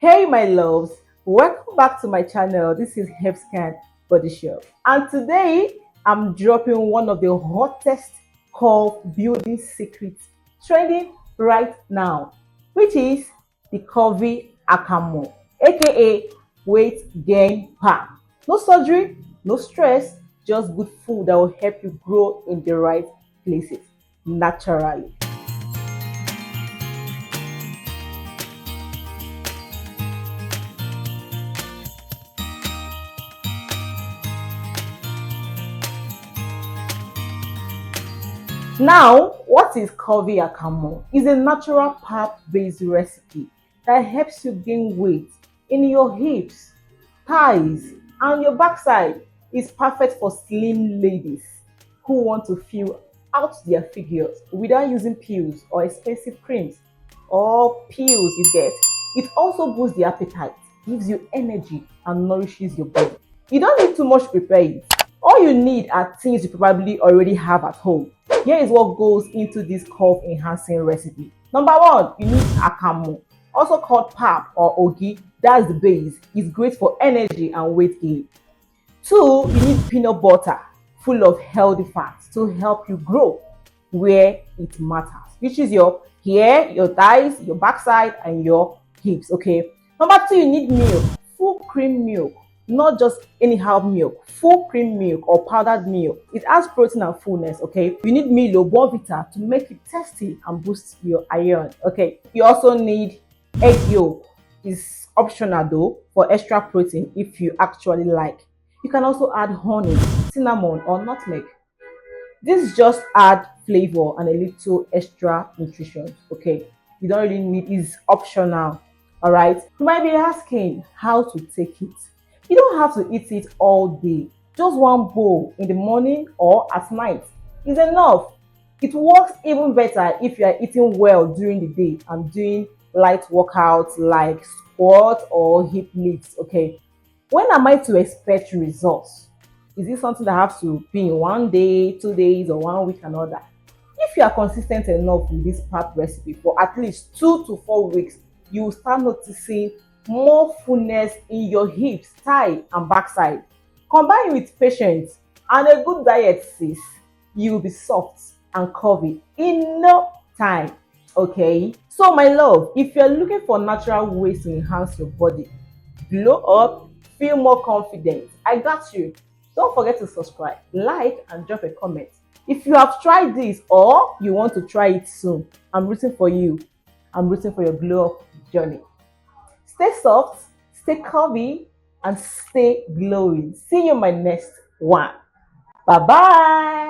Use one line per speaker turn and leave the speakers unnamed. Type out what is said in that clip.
Hey my loves, welcome back to my channel. This is Scan Body Shop, and today I'm dropping one of the hottest curve building secrets trending right now, which is the curvy Akamu, aka weight gain pack. No surgery, no stress, just good food that will help you grow in the right places naturally. Now, what is curvy akamu? It's a natural pap-based recipe that helps you gain weight in your hips, thighs, and your backside. It's perfect for slim ladies who want to fill out their figures without using pills or expensive creams or pills you get. It also boosts the appetite, gives you energy, and nourishes your body. You don't need too much to prepare it. All you need are things you probably already have at home. Here is what goes into this curve enhancing recipe. Number one, you need akamu, also called pap or ogi. That's the base. It's great for energy and weight gain. Two, you need peanut butter full of healthy fats to help you grow where it matters, which is your hair, your thighs, your backside, and your hips. Okay. Number two, you need milk, full cream milk, not just anyhow milk, full cream milk or powdered milk. It has protein and fullness. Okay. You need Milo Bonvita to make it tasty and boost your iron. Okay. You also need egg yolk. It's optional though for extra protein if you actually like. You can also add honey, cinnamon, or nutmeg. This just add flavor and a little extra nutrition. Okay, you don't really need, it's optional. All right, you might be asking how to take it. You don't have to eat it all day. Just one bowl in the morning or at night is enough. It works even better if you are eating well during the day and doing light workouts like squat or hip lifts. Okay, when am I to expect results? Is it something that has to be in one day, 2 days, or one week and all that? If you are consistent enough with this pap recipe for at least 2 to 4 weeks, you will start noticing more fullness in your hips, thigh, and backside. Combine with patience and a good diet, sis. You will be soft and curvy in no time. Okay, so my love, if you're looking for natural ways to enhance your body, glow up, feel more confident, I got you. Don't forget to subscribe, like, and drop a comment. If you have tried this or you want to try it soon, I'm rooting for you. I'm rooting for your glow up journey. Stay soft, stay curvy, and stay glowing. See you in my next one. Bye bye.